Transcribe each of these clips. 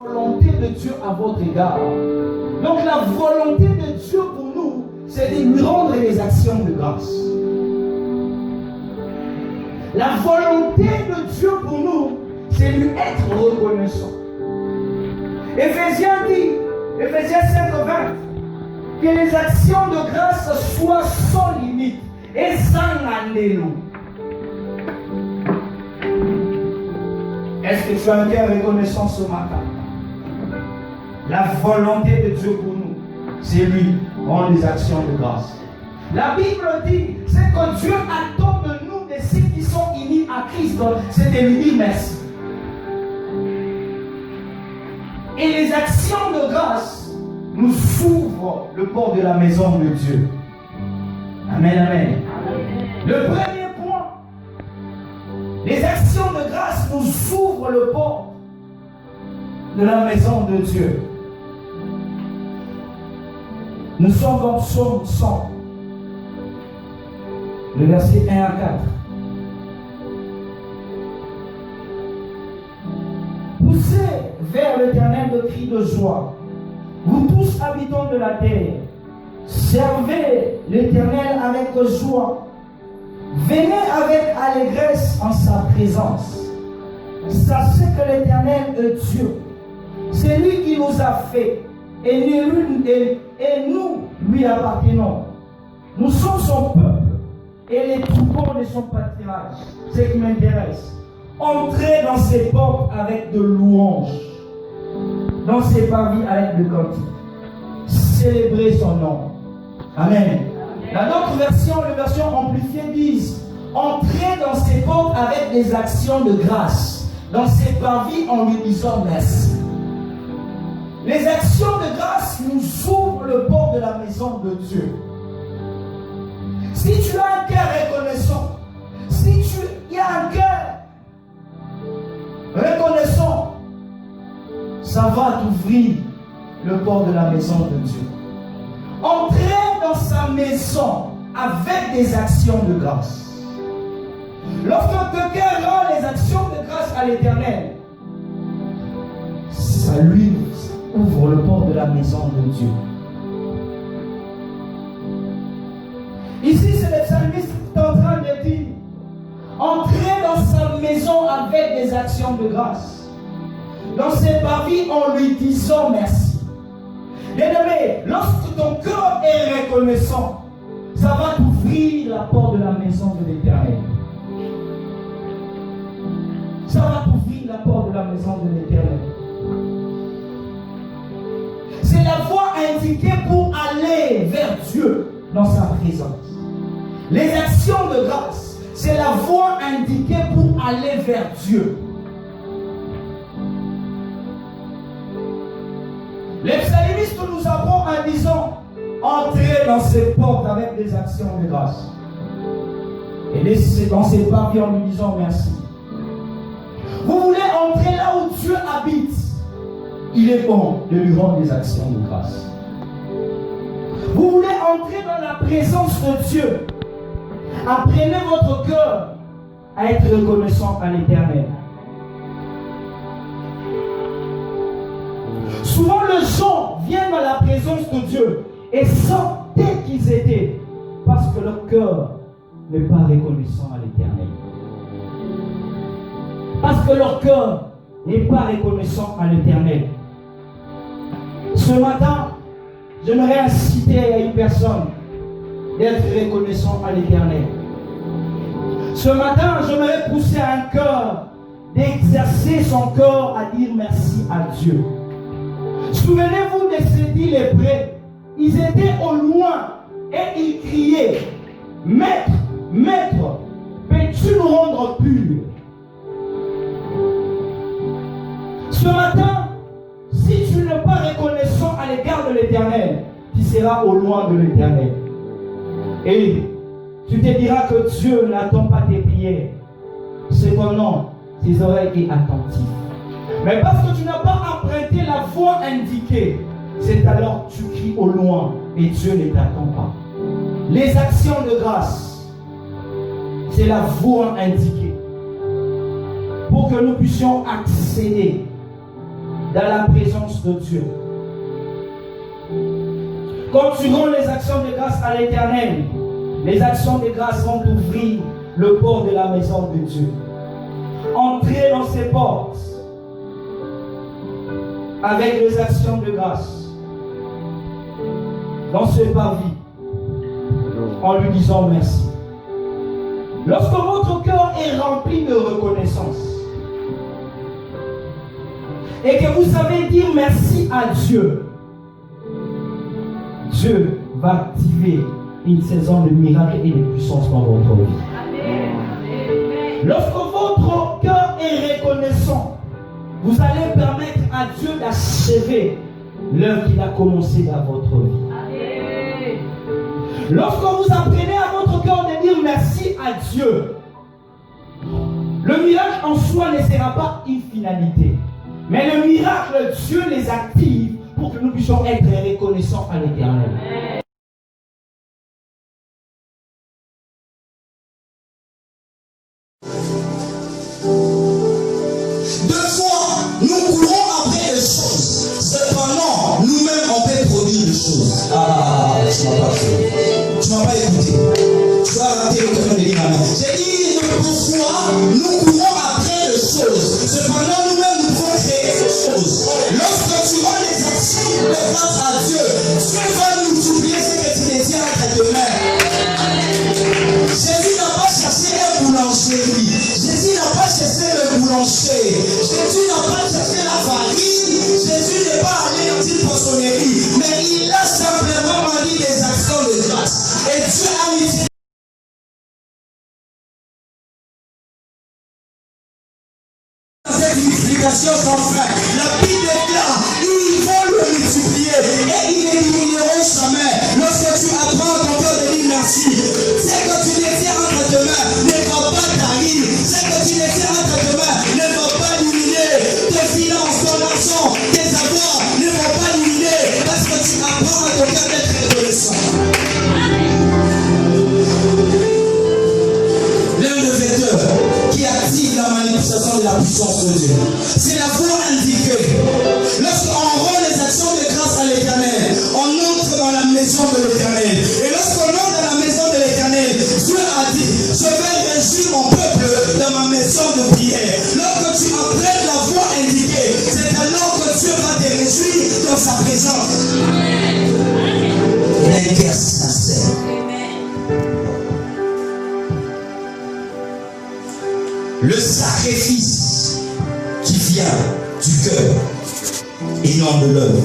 volonté de Dieu à votre égard. Donc la volonté de Dieu pour nous, c'est de lui rendre les actions de grâce. La volonté de Dieu pour nous, c'est lui être reconnaissant. Éphésiens dit, Éphésiens 5:20, que les actions de grâce soient sans limite et sans annélo. Est-ce que tu as un cœur reconnaissant ce matin? La volonté de Dieu pour nous, c'est lui rendre les actions de grâce. La Bible dit, c'est que Dieu attend de nous, de ceux qui sont unis à Christ, c'est de lui dire merci. Et les actions de grâce nous ouvrent le port de la maison de Dieu. Amen, amen. Le premier point, les actions de grâce nous ouvrent le port de la maison de Dieu. Nous sommes dans Psaume 100, le verset 1 à 4. Poussez vers l'Éternel de cris de joie, vous tous habitants de la terre, servez l'Éternel avec joie, venez avec allégresse en sa présence. Sachez que l'Éternel est Dieu, c'est lui qui nous a fait, et nous lui appartenons. Nous sommes son peuple et les troupeaux de son pâturage. Ce qui m'intéresse, entrez dans ses portes avec de louanges, dans ses parvis avec de cantiques. Célébrez son nom. Amen. Dans d'autres versions, les versions amplifiées disent, entrez dans ses portes avec des actions de grâce, dans ses parvis en lui disant merci. Les actions de grâce nous ouvrent le port de la maison de Dieu. Si tu as un cœur reconnaissant, si tu as un cœur reconnaissant, ça va t'ouvrir le port de la maison de Dieu. Entrez dans sa maison avec des actions de grâce. Lorsque quelqu'un rend les actions de grâce à l'Éternel, ça lui ouvre le port de la maison de Dieu. Ici, c'est le psalmiste qui est en train de dire, entrez dans sa maison avec des actions de grâce, dans ses parvis en lui disant merci. Bien-aimé, lorsque ton cœur est reconnaissant, ça va t'ouvrir la porte de la maison de l'Éternel. Ça va t'ouvrir la porte de la maison de l'Éternel. C'est la voie indiquée pour aller vers Dieu dans sa présence. Les actions de grâce, c'est la voie indiquée pour aller vers Dieu. Les psalmistes nous apprend en disant, entrez dans ses portes avec des actions de grâce. Et laissez dans ses parvis en lui disant merci. Vous voulez entrer là où Dieu habite, il est bon de lui rendre des actions de grâce. Vous voulez entrer dans la présence de Dieu, apprenez votre cœur à être reconnaissant à l'Éternel. Souvent les gens viennent dans la présence de Dieu et sentent qu'ils étaient parce que leur cœur n'est pas reconnaissant à l'Éternel. Parce que leur cœur n'est pas reconnaissant à l'Éternel. Ce matin, j'aimerais inciter à une personne d'être reconnaissant à l'Éternel. Ce matin, j'aimerais pousser un cœur d'exercer son cœur à dire merci à Dieu. Souvenez-vous de ces 10 lépreux. Ils étaient au loin et ils criaient, Maître, Maître, peux-tu nous rendre purs? Ce matin, si tu n'es pas reconnaissant à l'égard de l'Éternel, tu seras au loin de l'Éternel. Et tu te diras que Dieu n'attend pas tes prières. Cependant, tes oreilles sont attentives. Mais parce que tu n'as pas emprunté la voie indiquée, c'est alors que tu cries au loin et Dieu ne t'attend pas. Les actions de grâce, c'est la voie indiquée pour que nous puissions accéder dans la présence de Dieu. Quand tu rends les actions de grâce à l'Éternel, les actions de grâce vont ouvrir le port de la maison de Dieu. Entrez dans ces portes avec les actions de grâce dans ce parvis en lui disant merci. Lorsque votre cœur est rempli de reconnaissance et que vous savez dire merci à Dieu, Dieu va activer une saison de miracles et de puissance dans votre vie. Amen. Lorsque votre cœur est reconnaissant, vous allez permettre à Dieu d'achever l'œuvre qu'il a commencée dans votre vie. Amen. Lorsque vous apprenez à votre cœur de dire merci à Dieu, le miracle en soi ne sera pas une finalité. Mais le miracle, Dieu les active pour que nous puissions être reconnaissants à l'Éternel. Deux fois, nous courons après les choses. Cependant, nous-mêmes, on peut produire des choses. Ah, tu m'as pas fait. Tu m'as pas écouté. Tu vas rater l'occasion de dire amen. J'ai dit, deux fois, nous courons après les choses. Cependant, nous-mêmes, nous pouvons créer des choses. Lorsque tu rends les actions de grâce à Dieu, Dieu va nous oublier ce que tu détiens entre tes mains. Jésus n'a pas cherché un boulangerie. Jésus n'a pas cherché le boulanger. Jésus n'a pas cherché la farine. Jésus n'est pas allé dans une poissonnerie. Mais il a simplement rendu des actions de grâce. Et Dieu a mis cette multiplication sans fin. La Bible déclare, ils vont le multiplier et ils ne diminueront jamais. Lorsque tu apprends ton cœur de dire merci, c'est que tu détiens entre tes mains ne va pas tarir. C'est que tu détiens entre tes mains ne va pas diminuer. Tes finances, ton argent, tes avoirs ne vont pas diminuer parce que tu apprends à ton cœur d'être reconnaissant. L'un de vecteurs qui active la manifestation de la puissance de Dieu, c'est la voie indiquée. Lorsqu'on rend les actions de grâce à l'Éternel, on entre dans la maison de l'Éternel. Et lorsqu'on entre dans la maison de l'Éternel, Dieu a dit, je vais réjouir mon peuple dans ma maison de prière. Lorsque tu apprends la voie indiquée, c'est alors que Dieu va te réjouir dans sa présence. Un cœur sincère. Le sacrifice qui vient du cœur et non de l'œuvre.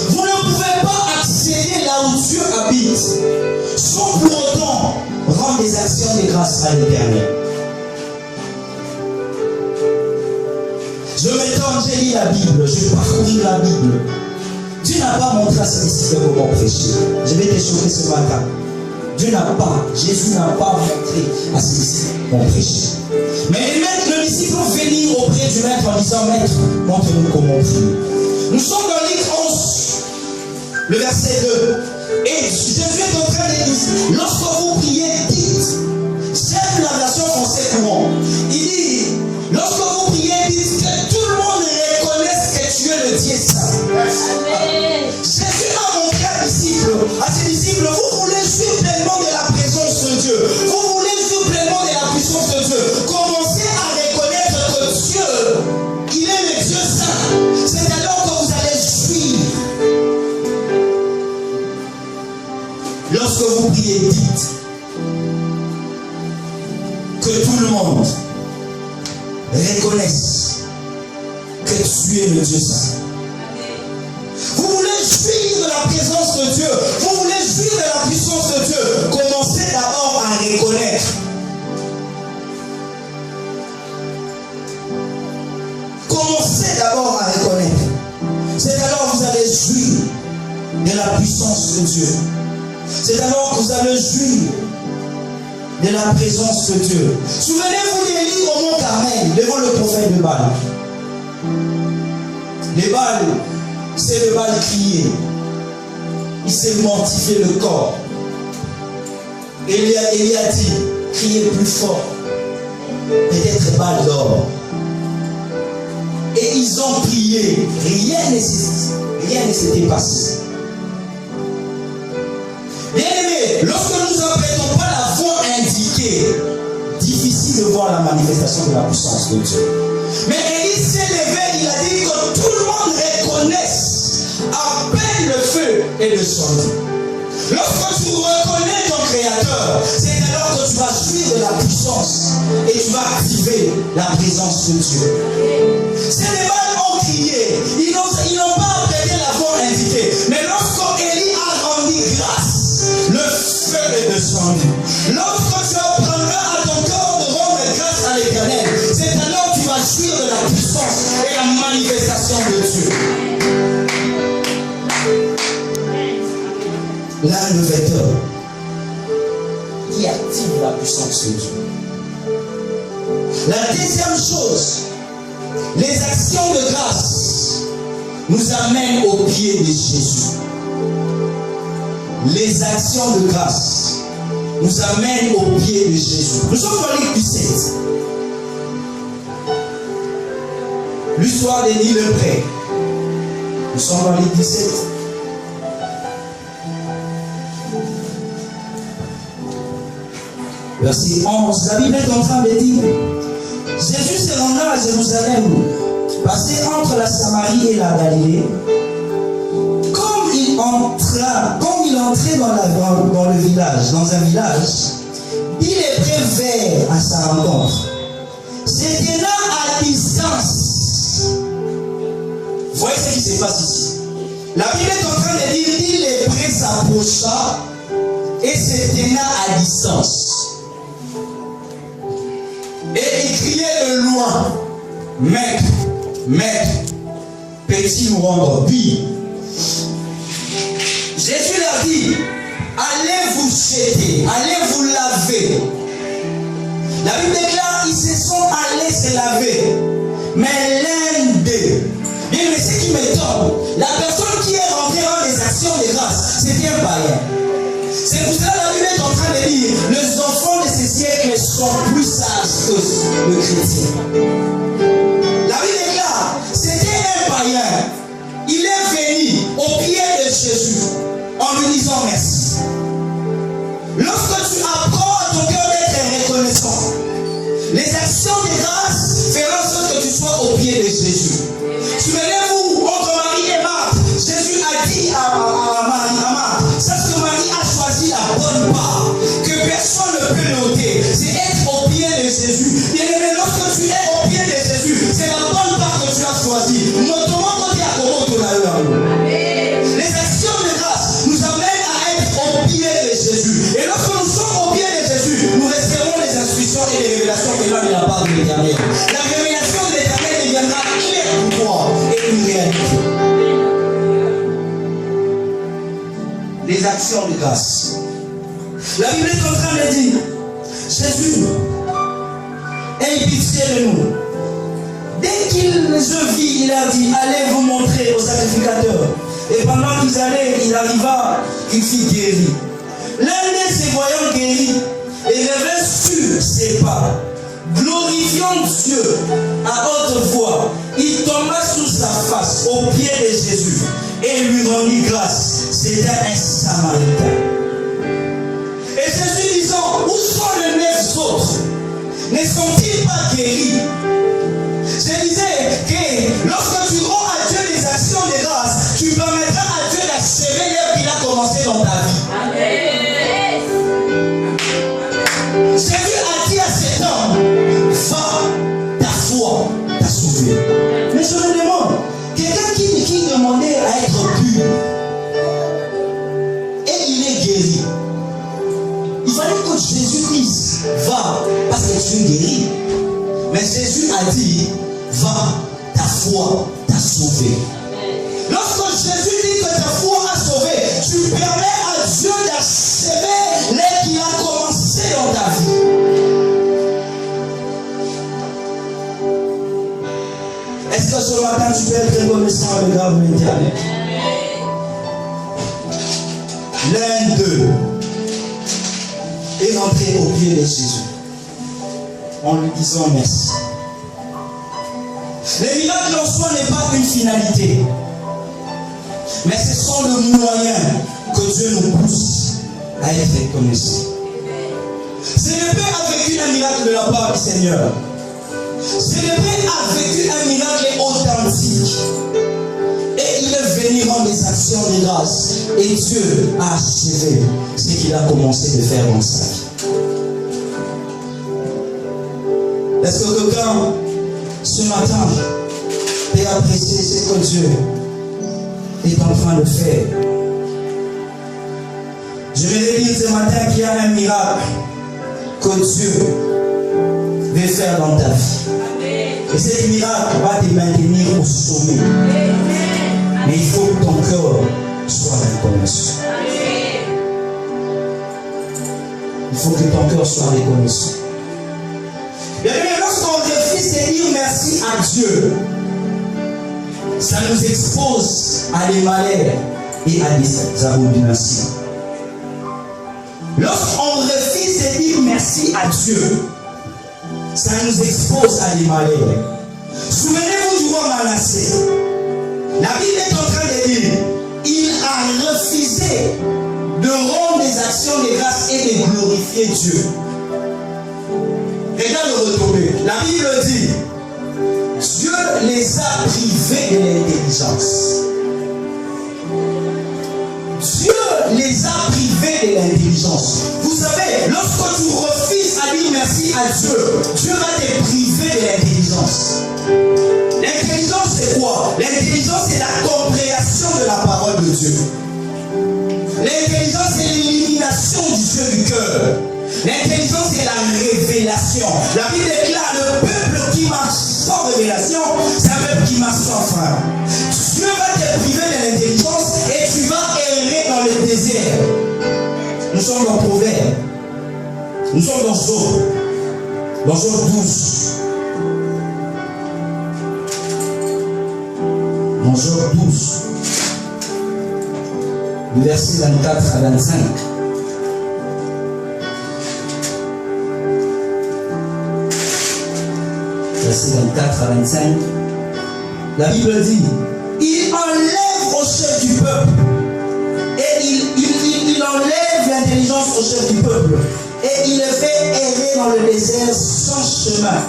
Vous ne pouvez pas accéder là où Dieu habite sans pour autant rendre des actions de grâce à l'Éternel. Je m'étonne, j'ai lu la Bible, je parcours la Bible. Dieu n'a pas montré à ses disciples comment prêcher. Je vais te choquer ce matin. Jésus n'a pas montré à ses disciples comment prêcher. Mais le disciple venir auprès du maître en disant, maître, montre-nous comment prier. Nous sommes dans Luc 11, le verset 2. Et Jésus est en train de dire, lorsque vous priez, dites, j'aime la version française courant. Il dit, lorsque vous priez, dites que tout le monde reconnaisse que tu es le Dieu saint. Jésus a montré à ses disciples, vous voulez jouir pleinement de la présence de Dieu. Vous voulez jouir pleinement de la puissance de Dieu. Commencez à reconnaître que Dieu, il est le Dieu saint. C'est alors que vous allez jouir. Lorsque vous priez, dites que tout le monde reconnaisse que tu es le Dieu saint. Vous voulez jouir de la présence de Dieu. Vous voulez jouir de la puissance de Dieu. Commencez d'abord à reconnaître. Commencez d'abord à reconnaître. C'est alors que vous allez jouir de la puissance de Dieu. C'est alors que vous allez jouir de la présence de Dieu. Souvenez-vous des livres au mont Carmel devant le prophète de Baal. Les Baal, c'est le Baal crié. Il s'est mortifié le corps. Élie a dit, criez plus fort. Peut-être Baal dort. Et et ils ont prié. Rien ne s'était passé. Bien aimé, lorsque nous n'apprêtons pas la voie indiquée, difficile de voir la manifestation de la puissance de Dieu. Mais Élie s'est levé, il a dit que tout le monde reconnaisse à peine le feu et le soleil. Lorsque tu reconnais ton Créateur, c'est alors que tu vas jouir de la puissance et tu vas activer la présence de Dieu. Ces mâles ont crié, ils n'ont pas apprêté la voie indiquée, mais lorsque Élie a rendu grâce, le feu est descendu. Lorsque tu apprendras à ton corps de rendre grâce à l'Éternel, c'est alors que tu vas jouir de la puissance et la manifestation de Dieu. Là, le vecteur qui active la puissance de Dieu. La deuxième chose, les actions de grâce nous amènent au pied de Jésus. Les actions de grâce nous amènent au pied de Jésus. Nous sommes dans Luc 17. L'histoire d'Élie le prêtre. Nous sommes dans Luc 17. Verset 11. La Bible est en train de dire: Jésus se rendra à Jérusalem, passé entre la Samarie et la Galilée. Comme il entrait dans le village, dans un village, il est prêt vers à sa rencontre. C'était là à distance. Vous voyez ce qui se passe ici. La Bible est en train de dire: il est prêt s'approcha et se tenait à distance. Et il criait de loin: Maître, Maître, peux-tu nous rendre puis Jésus leur dit: allez vous jeter, allez vous laver. La Bible déclare: ils se sont allés se laver. Mais l'un d'eux, bien, mais ce qui m'étonne, la personne qui est rentrée dans les actions de grâce, c'était un païen. C'est pour cela que la Bible est en train de dire: les enfants de ce siècle sont plus sages que le chrétien. La Bible déclare: c'était un païen. Il est venu au pied de Jésus en lui disant merci. Lorsque tu apprends à ton cœur d'être reconnaissant, les actions de grâce feront en sorte que tu sois au pied de Jésus. Souvenez-vous, entre Marie et Marthe, Jésus a dit à Marthe: sache que Marie a choisi la bonne part, que personne ne peut noter. C'est être au pied de Jésus. Bien aimé, lorsque tu es au pied de Jésus, c'est la bonne part que tu as choisie. Notamment quand tu es à Komoto. Les actions de grâce nous amènent à être au pied de Jésus. Et lorsque nous sommes au pied de Jésus, nous resterons les instructions et les révélations qui viennent de la part de l'Éternel. La révélation de l'Éternel deviendra une pouvoir et une réalité. Les actions de grâce. La Bible est en train de dire: Jésus, aie pitié de nous. Dès qu'il se vit, il a dit: allez vous montrer aux sacrificateurs. Et pendant qu'ils allaient, il arriva, il fut guéri. L'un de ses voyants guéris et revint sur ses pas, glorifiant Dieu à haute voix. Il tomba sur sa face au pied de Jésus et lui rendit grâce. C'était un Samaritain. Et Jésus disant: où sont les 9 autres? Ne sont-ils pas guéris? Je disais que lorsque tu rends à Dieu des actions de grâce, tu permettras à Dieu d'achever l'œuvre qu'il a commencé dans ta vie. Amen. Jésus a dit à cet homme: va, ta foi t'a sauvé. Mais je me demande, quelqu'un qui demandait à être pur, et il est guéri. Il fallait que Jésus dise: va, parce que tu es guéri. Mais Jésus a dit: va, ta foi t'a sauvé. Lorsque Jésus dit que ta foi a sauvé, tu permets à Dieu d'achever l'œuvre qui a commencé dans ta vie. Est-ce que ce matin tu peux être reconnaissant à l'égard de l'Éternel? L'un d'eux est rentré au pied de Jésus en lui disant merci. Les miracles en soi n'est pas une finalité, mais ce sont le moyen que Dieu nous pousse à être reconnaissants. Ce n'est pas avec un miracle de la part du Seigneur. Ce n'est pas avec un miracle authentique. Et il est venu rendre des actions de grâce. Et Dieu a achevé ce qu'il a commencé de faire dans sa vie. Est-ce que quelqu'un, ce matin, peut apprécier ce que Dieu est en train de faire? Je vais dire ce matin qu'il y a un miracle que Dieu veut faire dans ta vie. Et ce miracle va te maintenir au sommet. Mais il faut que ton cœur soit reconnaissant. Il faut que ton cœur soit reconnaissant. Bien aimé, lorsqu'on refuse de dire merci à Dieu, ça nous expose à des malheurs et à des abominations. Lorsqu'on refuse de dire merci à Dieu, ça nous expose à des malheurs. Souvenez-vous du roi Manassé. La Bible est en train de dire, il a refusé de rendre des actions de grâce et de glorifier Dieu. Regarde le retourner. La Bible dit, Dieu les a privés de l'intelligence. Dieu les a privés de l'intelligence. Vous savez, lorsque tu refuses à dire merci à Dieu, Dieu va te priver de l'intelligence. L'intelligence c'est quoi? L'intelligence c'est la compréhension de la parole de Dieu. L'intelligence c'est l'élimination du jeu du cœur. L'intelligence c'est la révélation. La Bible déclare le peuple qui marche sans révélation, c'est un peuple qui marche sans frein. Dieu va te priver de l'intelligence et tu vas errer dans le désert. Nous sommes dans Proverbe. Nous sommes dans Job. Dans Job 12. Dans Job 12. Du verset 24 à 25. Verset 24 à 25. La Bible dit, il enlève au chef du peuple et il enlève l'intelligence au chef du peuple et il le fait errer dans le désert sans chemin.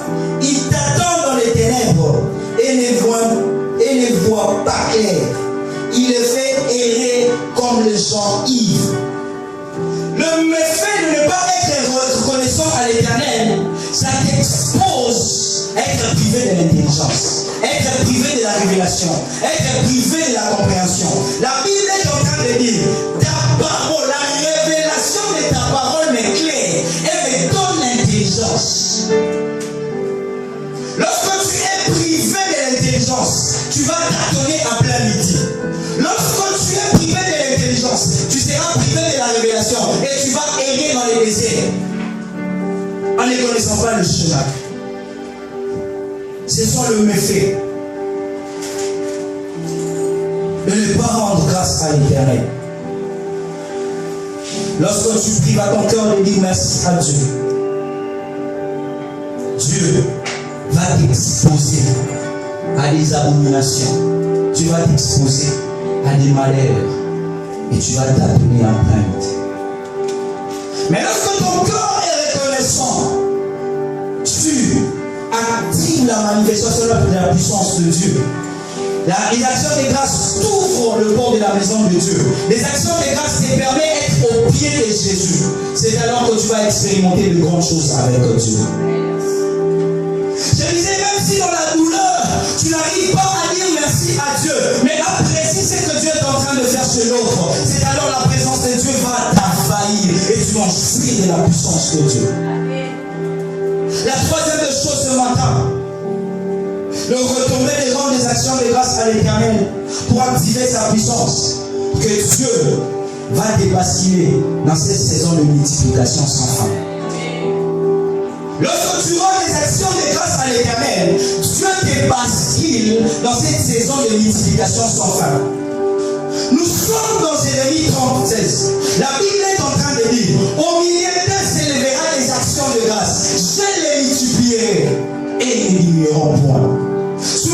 Il t'attend dans les ténèbres et ne voit pas clair. Il le fait errer comme les gens ivres. Le méfait de ne pas être reconnaissant à l'Éternel, ça t'expose à être privé de l'intelligence, être privé de la révélation, être privé de la compréhension. La Bible est en train de dire, ta parole, la révélation de ta parole m'éclaire et me donne l'intelligence. Lorsque tu es privé de l'intelligence, tu vas tâtonner à plein midi. Lorsque tu es privé de l'intelligence, tu seras privé de la révélation et tu vas errer dans les déserts en ne connaissant pas le chemin. Ce sont le méfait de ne pas rendre grâce à l'Éternel. Lorsque tu prives à ton cœur de dire merci à Dieu, Dieu va t'exposer à des abominations. Tu vas t'exposer à des malheurs et tu vas t'appeler en plainte. Mais lorsque ton cœur est reconnaissant, tu actives la manifestation de la puissance de Dieu. Les actions de grâce t'ouvrent le port de la maison de Dieu. Les actions de grâce te permettent d'être au pied de Jésus. C'est alors que tu vas expérimenter de grandes choses avec Dieu. Je disais, même si dans la douleur, tu n'arrives pas à dire merci à Dieu, mais apprécie ce que Dieu est en train de faire chez l'autre, c'est alors la présence de Dieu va t'envahir et tu vas jouir de la puissance de Dieu. La troisième chose ce matin, le retourner des rendre des actions de grâce à l'Éternel pour activer sa puissance, que Dieu va te basculer dans cette saison de multiplication sans fin. Lorsque tu rends des actions de grâce à l'Éternel, Dieu te bascule dans cette saison de multiplication sans fin. Nous sommes dans Jérémie 36. La Bible est en train de dire, au milieu d'eux s'élèvera les actions de grâce. Je les multiplierai et ils ne diminueront point. Sur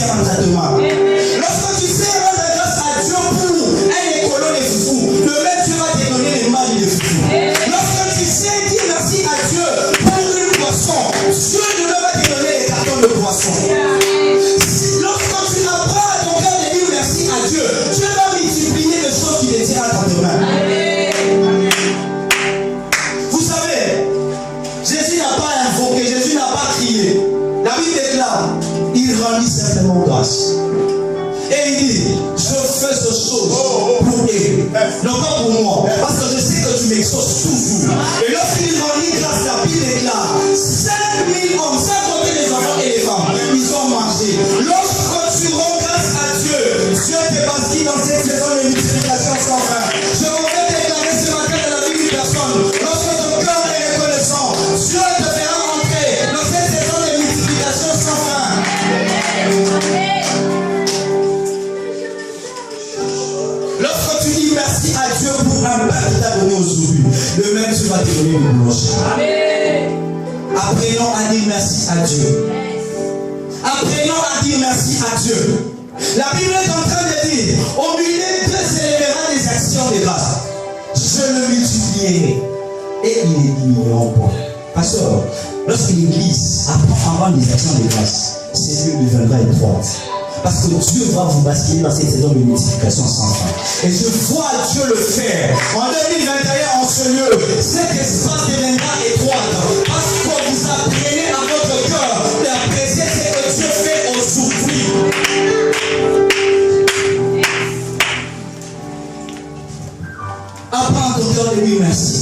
cimetière en traitement. Lorsque tu fais rendre grâce à Dieu pour un écolo de foufou, demain Dieu va te donner les mal de foufou. Lorsque tu sais dire merci à Dieu pour une poisson, Dieu demain va te donner les cartons de poisson. Lorsque tu apprends à ton cœur de dire merci à Dieu, Dieu va multiplier les choses qui te tiennent entre tes mains. Vous savez, Jésus n'a pas invoqué, Jésus n'a pas crié. La Bible déclare, il rendit simplement grâce. Et il dit, je fais ces choses pour eux, non pas pour moi, parce que je sais que tu m'exauces toujours. Et lorsqu'il rendit grâce, la Bible déclare, 5000 hommes, sans compter les enfants et les femmes, ils ont marché. Lorsque tu rends grâce à Dieu, Dieu te bâtit dans cette saison de multiplication sans fin. Je voudrais déclarer ce matin de la vie d'une personne, lorsque ton cœur est reconnaissant, Dieu te fera entrer dans cette saison de multiplication sans fin. Lorsque tu dis merci à Dieu pour un pain qu'il t'a donné aujourd'hui, le même tu vas te donner le boulangerie. Apprenons à dire merci à Dieu. Apprenons à dire merci à Dieu. La Bible est en train de dire, au milieu de s'élèvera des actions de grâce. Je le multiplierai et ils ne diminueront pas. Pasteur, lorsque l'Église apprend à rendre des actions de grâce, ses lieux deviendra étroite. Parce que Dieu va vous basculer dans cette saison de multiplication sans fin. Et je vois Dieu le faire. En 2021, en ce lieu, cet espace deviendra étroite. Parce que vous apprenez à votre cœur d'apprécier ce que Dieu fait aujourd'hui. Apprends ton cœur de dire merci.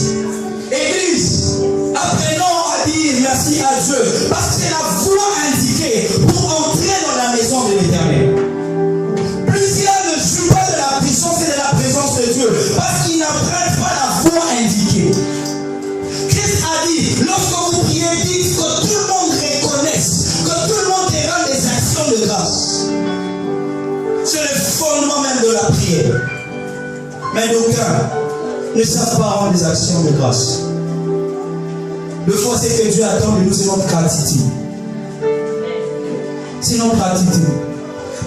Église, apprenons à dire merci à Dieu. Parce que c'est la voie indiquée pour entrer dans la maison de l'Éternel. Plusieurs ne jouent pas de la puissance et de la présence de Dieu parce qu'ils n'apprennent pas la voie indiquée. Christ a dit, lorsque vous priez, dites que tout le monde reconnaisse, que tout le monde te rende des actions de grâce. C'est le fondement même de la prière. Mais d'aucuns ne savent pas rendre des actions de grâce. Le fond, c'est que Dieu attend de nous, c'est notre gratitude. C'est notre gratitude.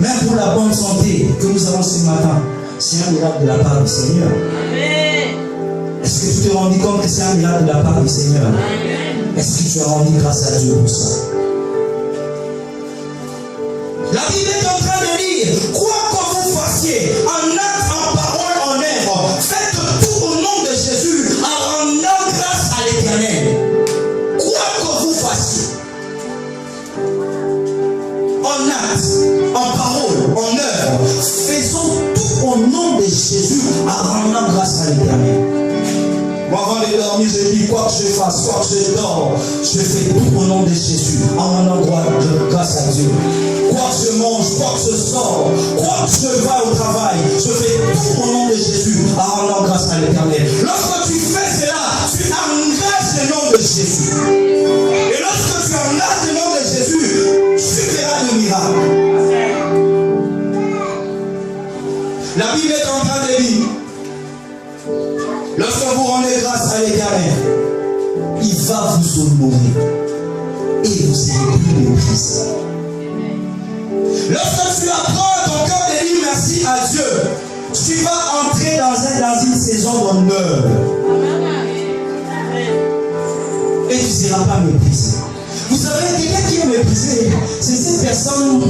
Même pour la bonne santé que nous avons ce matin, c'est un miracle de la part du Seigneur. Amen. Est-ce que tu te rends compte que c'est un miracle de la part du Seigneur? Amen. Est-ce que tu as rendu grâce à Dieu pour ça? La Bible est en train de dire, quoi que vous fassiez, en acte, en parole, en œuvre, faites tout au nom de Jésus, en rendant grâce à l'Éternel. Quoi que vous fassiez, en acte, en parole, en œuvre, faisons tout au nom de Jésus, en rendant grâce à l'Éternel. Moi, avant de dormir, je dis, quoi que je fasse, quoi que je dors, je fais tout au nom de Jésus, en rendant grâce à Dieu. Quoi que je mange, quoi que je sors, quoi que je vais au travail, je fais tout au nom de Jésus, en rendant grâce à l'Éternel. Lorsque tu fais cela, tu engages le nom de Jésus. Et lorsque tu engages le nom de Jésus, tu verras le miracle. La Bible est en train de dire, lorsque vous rendez grâce à l'Éternel, il va vous honorer et vous serez plus méprisé. Lorsque tu apprends à ton cœur de dire merci à Dieu, tu vas entrer dans une saison d'honneur. Et tu ne seras pas méprisé. Vous savez, quelqu'un qui est méprisé, c'est cette personne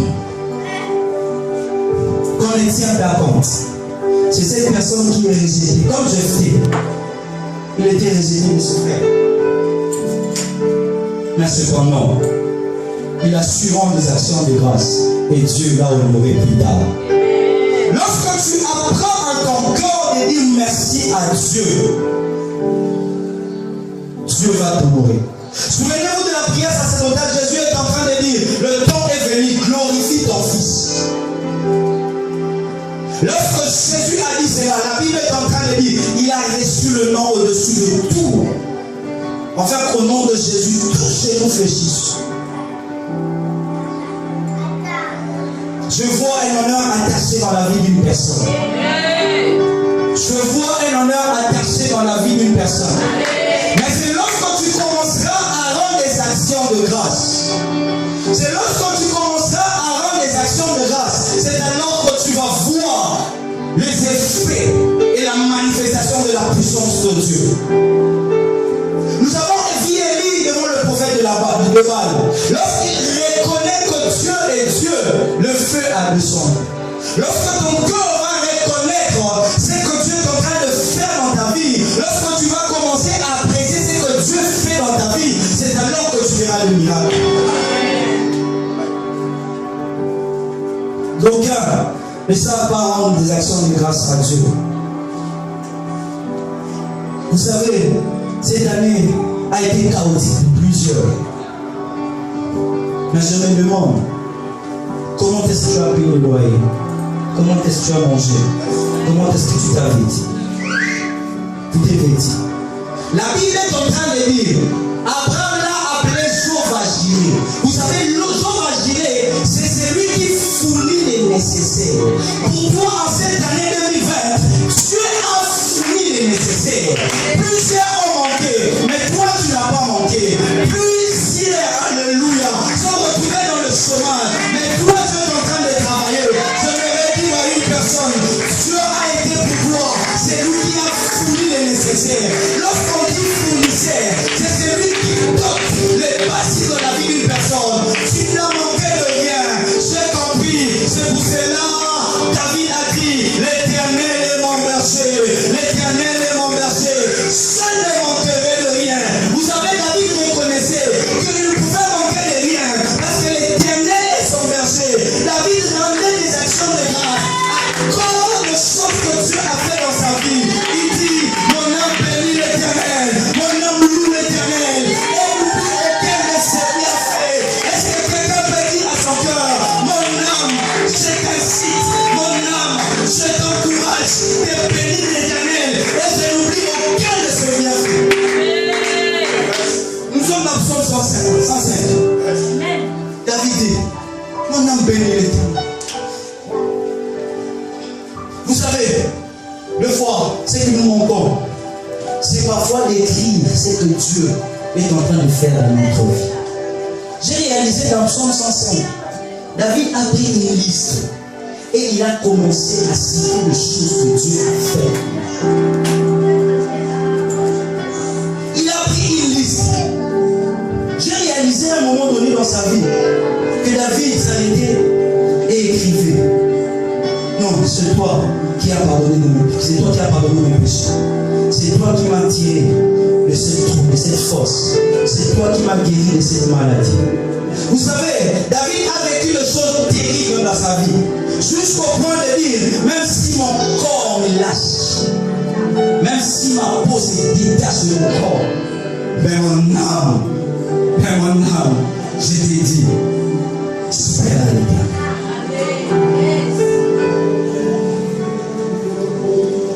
qu'on ne tient pas compte. C'est cette personne qui est rejetée. Comme Jephthé, il était rejeté de ce frère. Mais cependant, il a su rendre des actions de grâce. Et Dieu l'a honoré plus tard. Lorsque tu apprends à ton corps de dire merci à Dieu, Dieu va t'honorer. Souvenez-vous de la prière sacerdotale. Jésus est en train de dire, le temps est venu, glorifie ton Fils. Lorsque Jésus a dit cela, la Bible est en train de dire, il a reçu le nom au-dessus de tout. Enfin, qu'au nom de Jésus, tout chez nous fléchisse. Je vois un honneur attaché dans la vie d'une personne. Je vois un honneur attaché dans la vie d'une personne. Mais c'est lorsque tu commenceras à rendre des actions de grâce. C'est lorsque tu commenceras à rendre des actions de global. Lorsqu'il reconnaît que Dieu est Dieu, le feu a descendu. Lorsque ton corps va reconnaître ce que Dieu est en train de faire dans ta vie, lorsque tu vas commencer à apprécier ce que Dieu fait dans ta vie, c'est alors que tu verras le miracle. D'aucuns ne savent pas rendre des actions de grâce à Dieu. Vous savez, cette année a été chaotique pour plusieurs. Mais je me demande, comment est-ce que tu as payé le loyer? Comment est-ce que tu as mangé? Comment est-ce que tu t'as vêtu? Tout est vêtu. La Bible est en train de dire, Abraham l'a appelé Jovah-Jiré. Vous savez, Jovah-Jiré, c'est celui qui fournit les nécessaires. Pour toi, en cette année 2020, Dieu a fourni les nécessaires. Plusieurs ont manqué, mais toi, tu n'as pas manqué. Plusieurs, alléluia, sont retrouvés dans le chômage, mais toi, tu es en train de travailler. Je vais dire à une personne, Dieu a été pour toi. C'est lui qui a fourni les nécessaires. Lorsqu'on dit fournisseur, c'est celui qui dote les bâtiments de la vie d'une personne. Tu n'as manqué de rien. J'ai compris. C'est pour cela, David a dit, l'Éternel est mon berger. L'Éternel est mon berger. Je ne manquerai de rien. Vous savez, David reconnaissait qu'il ne pouvait manquer de rien parce que l'Éternel est son berger. David rendait des actions de grâce à cause de choses que Dieu a fait dans sa vie. Il dit, mon âme bénit l'Éternel, mon âme loue l'Éternel, et n'oublie aucun de ce qu'il a fait. Est-ce que quelqu'un peut dire à son cœur, mon âme, je t'incite, mon âme, je t'encourage de bénir l'Éternel, et je n'oublie aucun de ce qu'il a fait. Nous sommes dans Psaume 105. David dit, mon âme bénit l'Éternel. Vous savez, le fois, ce que nous manquons, c'est parfois d'écrire ce que Dieu est en train de faire dans notre vie. J'ai réalisé dans Psaume 105, David a pris une liste et il a commencé à citer les choses que Dieu a fait. Il a pris une liste. J'ai réalisé à un moment donné dans sa vie que David s'arrêtait et écrivait. Non, c'est toi qui as pardonné nos péchés. C'est toi qui as pardonné nos péchés. C'est toi qui m'as tiré de cette trouble, de cette force. C'est toi qui m'as guéri de cette maladie. Vous savez, David a vécu des choses terribles dans sa vie. Jusqu'au point de dire, même si mon corps me lâche, même si ma peau se détache de mon corps, mais mon âme, je t'ai dit, super à l'Éternel.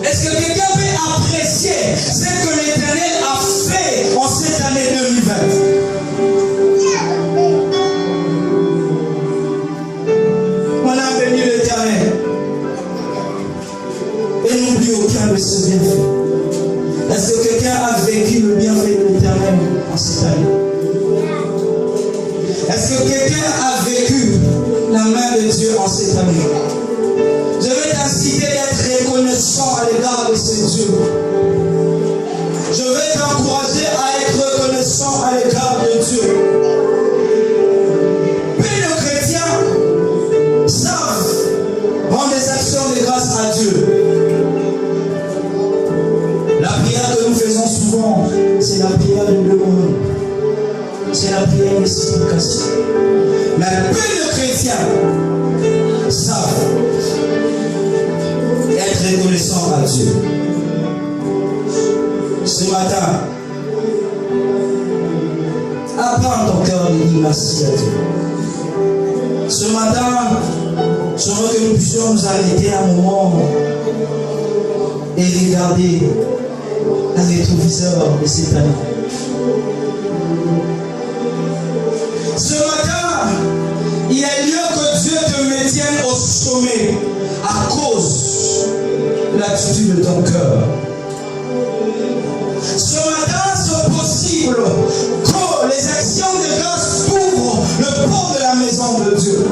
Est-ce que quelqu'un peut apprécier ce que l'Éternel a fait en cette année 2020? On a béni l'Éternel et n'oublie aucun de ce bienfait. Est-ce que quelqu'un a vécu le bienfait de l'Éternel en cette année? Est-ce que quelqu'un a vécu la main de Dieu en cette année? Je vais t'inciter à être reconnaissant à l'égard de ce Dieu. Je vais t'encourager à être reconnaissant à l'égard de Dieu. Puis les chrétiens savent rendre des actions de grâce à Dieu. La prière que nous faisons souvent, c'est la prière de demande. C'est la prière de supplication. Mais peu de chrétiens savent être reconnaissant à Dieu. Ce matin, apprends ton cœur de dire merci à Dieu. Ce matin, je veux que nous puissions nous arrêter un moment et regarder un rétroviseur de cette année. Ce matin, il y a lieu que Dieu te maintienne au sommet à cause de l'attitude de ton cœur. Ce matin, c'est possible que les actions de grâce ouvrent le port de la maison de Dieu.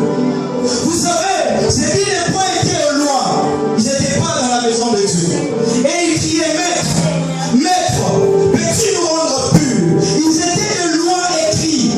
Vous savez, ces 10 points étaient au loin. Ils n'étaient pas dans la maison de Dieu. Et ils criaient, Maître, Maître, peux-tu nous rendre purs? Ils étaient de loin écrits.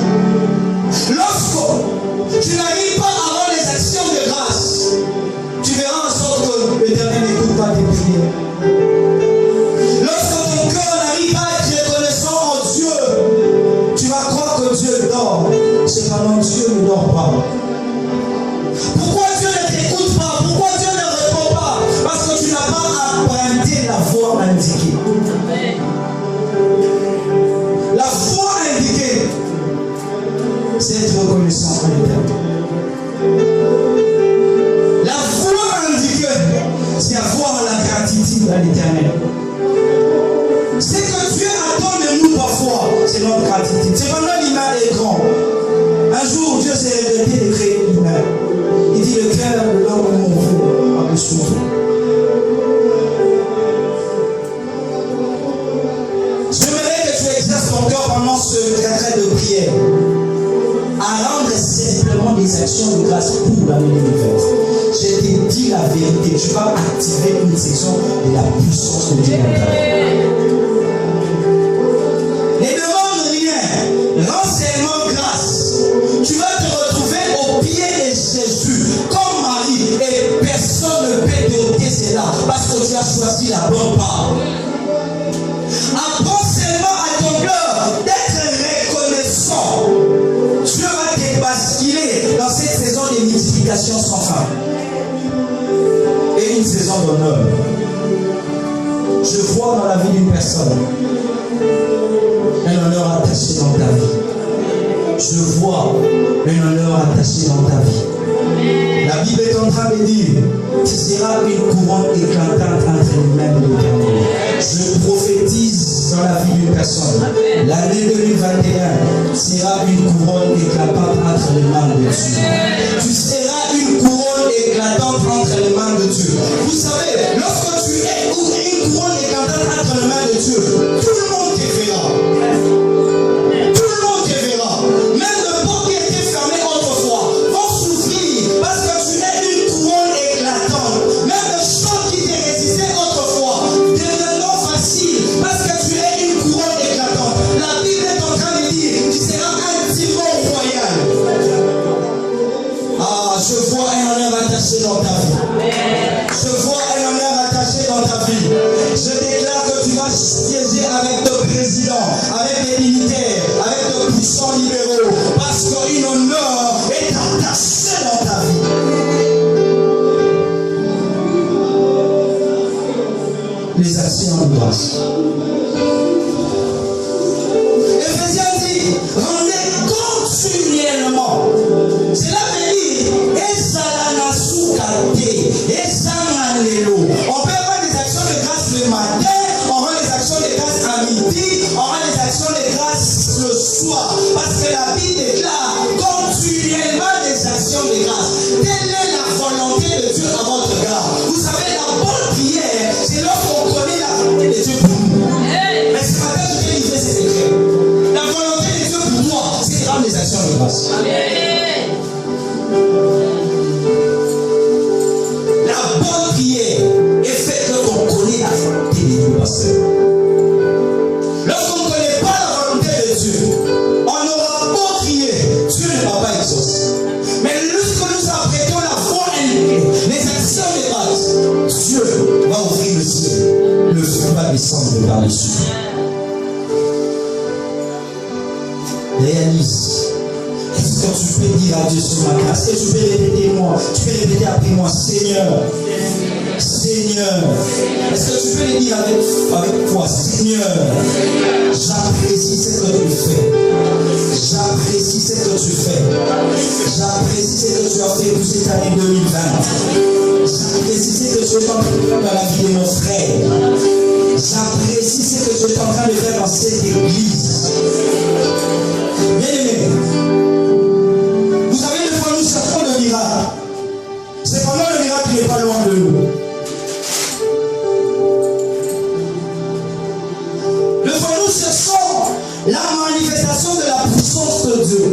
ouverte. Je te dis la vérité, tu vas activer une section de la puissance de Dieu dans ta vie. Ne demande rien, rends seulement grâce. Tu vas te retrouver au pied de Jésus comme Marie et personne ne peut te ôter cela parce que tu as choisi la bonne part. Apprends seulement à ton cœur d'être reconnaissant. Dieu va te basculer dans cette saison de multiplication sans fin et une saison d'honneur. Je vois dans la vie d'une personne un honneur attaché dans ta vie. Je vois un honneur attaché dans ta vie. La Bible est en train de dire, tu seras une couronne éclatante entre les mains de l'Éternel. Je prophétise dans la vie d'une personne. L'année 2021 sera une couronne éclatante entre les mains de Dieu. Tu seras une couronne éclatante entre les mains de Dieu. Vous savez, lorsque tu es une couronne éclatante entre les mains de Dieu, tout le monde te verra. Tout le monde te verra. Même les portes qui étaient fermées autrefois vont s'ouvrir parce que tu es une couronne éclatante. Même les choses qui te résistaient autrefois deviendront faciles parce que tu es une couronne éclatante. La Bible est en train de dire, tu seras un timon royal. Ah, je vois un honneur attaché dans ta vie. Je vois un honneur attaché dans ta vie. Je déclare que tu vas siéger avec le président, avec les militaires, avec les puissants libéraux, parce qu'un honneur est attaché dans ta vie. Les actions de grâce. Éphésiens dit, rendez continuellement. Cela veut dire, on peut avoir des actions de grâce le matin, on rend les actions de grâce à midi, on rend les actions de grâce le soir. Parce que la Bible déclare continuellement des actions de grâce. Telle est la volonté de Dieu à votre égard. Vous savez, la bonne prière, c'est lorsqu'on connaît la volonté de Dieu pour nous. Mais ce matin, je vais livrer ces secrets. La volonté de Dieu pour toi, c'est de rendre des actions de grâce. La bonne prière est faite lorsqu'on connaît la volonté de Dieu, pasteur. Lorsqu'on ne connaît pas la volonté de Dieu, on aura beau prier, Dieu ne va pas exaucer. Mais lorsque nous apprêtons la foi et les actions de grâce, Dieu va ouvrir le ciel, le feu va descendre par-dessus. Réalise. Est-ce que tu peux dire à Dieu ce matin? Est-ce que tu peux répéter moi? Tu peux répéter après moi, Seigneur. Seigneur. Est-ce que tu peux le dire avec toi? Seigneur, j'apprécie ce que tu fais. J'apprécie ce que tu fais. J'apprécie ce que tu as fait pour cette année 2020. J'apprécie ce que tu es en train de faire dans la vie de nos frères. J'apprécie ce que tu es en train de faire dans cette église. Bien-aimé, vous savez, des fois nous cherchons le miracle. Cependant, le miracle n'est pas loin de nous. Des fois nous cherchons la manifestation de la puissance de Dieu.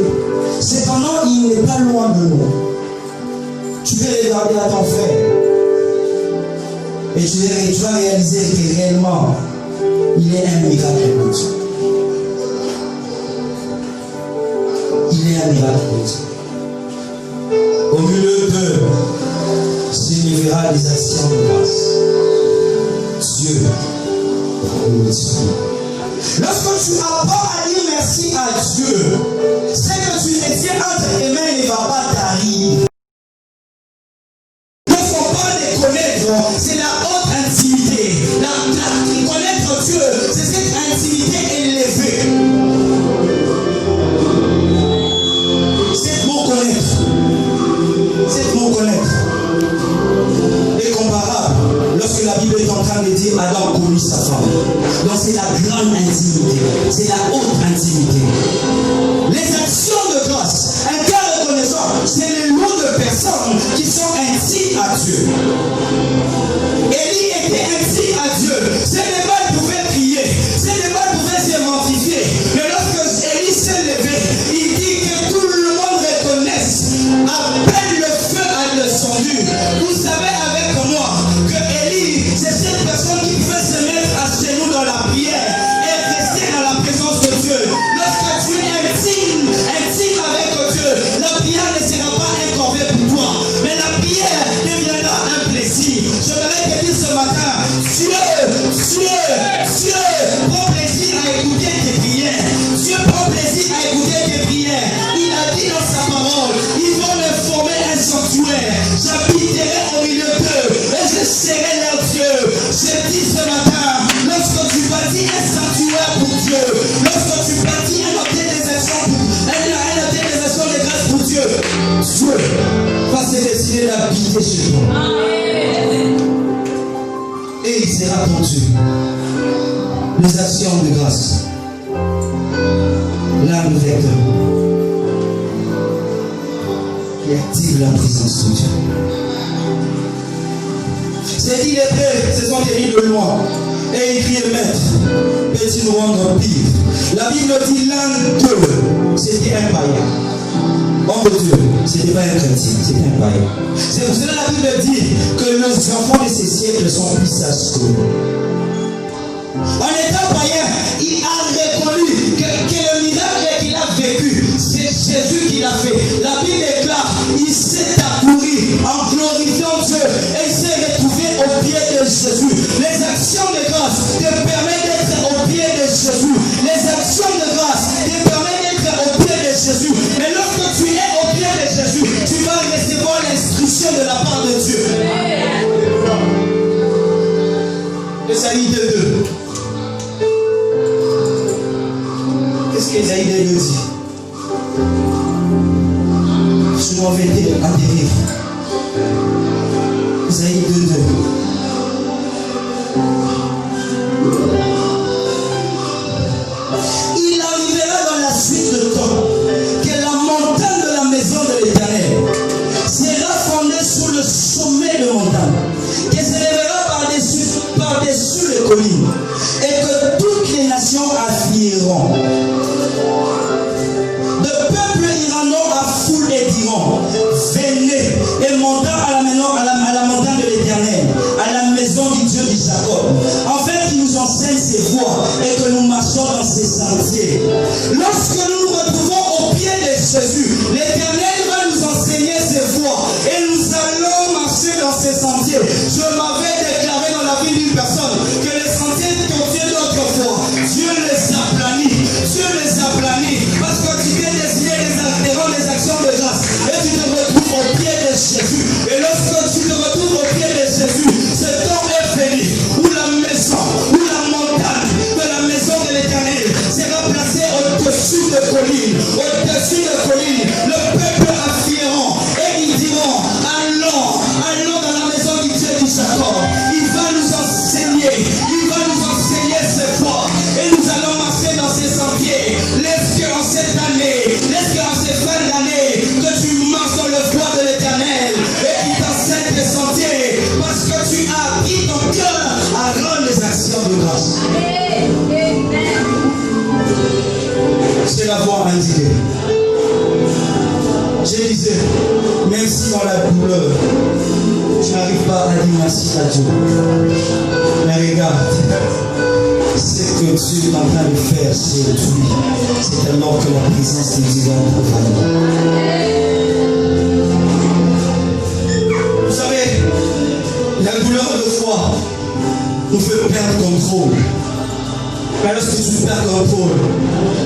Cependant, il n'est pas loin de nous. Tu peux regarder à ton frère et tu vas réaliser que réellement, il est un miracle de Dieu. Il est un miracle de Dieu. Au milieu d'eux, s'élèvera des actions de grâce. Dieu multiplie. Lorsque tu apprends à dire merci à Dieu, c'est que tu te tiens entre tes mains ne va pas t'arriver. Lorsqu'on parle de connaître, c'est la haute intimité. Connaître Dieu, c'est cette intimité élevée. C'est mon connaître. C'est mon connaître. Et comparable, lorsque la Bible est en train de dire Adam connut sa femme. Donc c'est la grande intimité. C'est la haute intimité. Les actions de grâce, un cas reconnaissant, c'est le lot de personnes qui sont intimes à Dieu. Élie était intime à Dieu. Ses débats pouvaient prier. Ses débats pouvaient s'identifier. Mais lorsque Élie s'est levé, il dit que tout le monde reconnaisse. À peine le feu a le son. entendu. Vous savez avec moi que Élie, c'est cette personne qui pouvait se mettre à genoux dans la prière et rester dans la présence de Dieu. Lorsque tu es intime avec Dieu, la prière ne sera pas un corvée pour toi, mais la prière deviendra un plaisir. Je voudrais te dire ce matin, Dieu prend plaisir à écouter tes prières. Dieu prend plaisir à écouter tes prières. Il a dit dans sa parole, ils vont me former un sanctuaire. J'habiterai au milieu d'eux et je serai leur Dieu. Je dis ce matin, lorsque tu bâtis un sanctuaire pour Dieu, lorsque tu bâtis un organisation de grâce pour Dieu, Dieu va se décider d'habiter chez toi. Et il sera ton Dieu. Les actions de grâce. L'âme vecteur qui active la présence de Dieu. C'est dit les prêts se sont guéris de loin. Et il crie le maître, peux-tu nous rendre pire? La Bible dit l'un d'eux, c'était un païen. Homme de Dieu, ce n'était pas un chrétien, c'était un païen. C'est pour cela que la Bible dit que les enfants de ces siècles sont plus sages que nous. En étant païen, il a reconnu que le miracle qu'il a vécu, c'est Jésus qui l'a fait. La Bible déclare, il s'est accouru en glorifiant Dieu et il s'est retrouvé au pied de Jésus. Les actions de grâce te permettent d'être au pied de Jésus. Les actions de grâce te permettent d'être au pied de Jésus. Mais lorsque tu es au pied de Jésus, tu vas recevoir l'instruction de la part de Dieu. Esaïe 2:2. Qu'est-ce qu'Esaïe 2:2 dit? Je m'en vais atterrir. Esaïe 2:2. Il arrivera dans la suite de temps que la montagne de la maison de l'Éternel sera fondée sur le sommet de montagne, qu'elle se lèvera par-dessus les collines, et que toutes les nations affieront. De peuples irlandais à foule et diront, venez et montons à la montagne de l'Éternel, à la maison du Dieu de Jacob, afin qu'il nous enseigne ses voies et que nous marchions dans ses sentiers. Lorsque nous nous retrouvons au pied de Jésus, l'Éternel va nous enseigner ses voies et nous allons marcher dans ses sentiers. Je m'avais déclaré dans la vie d'une personne que les sentiers qu'on tient d'autrefois, Dieu les a planis. Dieu les a planis parce que tu t'es décidé de rendre des actions de grâce et tu te retrouves au pied de Jésus. Et lorsque tu te retrouves au pied de Jésus, ce temps est venu où la maison, où la montagne de la maison de l'Éternel sera placée au-dessus de collines. Au-dessus de collines, le peuple affieront et ils diront, allons dans la maison du Dieu du Jacob. Il va nous enseigner ses voies et nous allons marcher dans ses sentiers. Laisse que en cette année, laisse que en cette fin d'année, que tu marches dans le voie de l'Éternel et qu'il t'enseigne tes sentiers parce que tu as appris ton cœur à rendre les actions de grâce. C'est la voix indiquée. Je disais, même si dans la douleur, tu n'arrives pas à dire merci à Dieu. Mais regarde, ce que Dieu est en train de faire, c'est tout. C'est alors que la présence de Dieu va travailler. Vous savez, la douleur de foi nous fait perdre contrôle. Mais lorsque tu perds contrôle,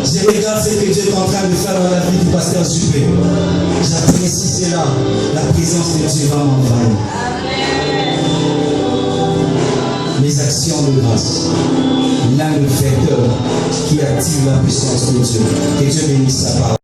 je regarde ce que Dieu est en train de faire dans la vie du pasteur Juppé. J'apprécie cela. La présence de Dieu va m'envahir. Les actions de grâce, l'un des facteurs qui active la puissance de Dieu. Que Dieu bénisse sa parole.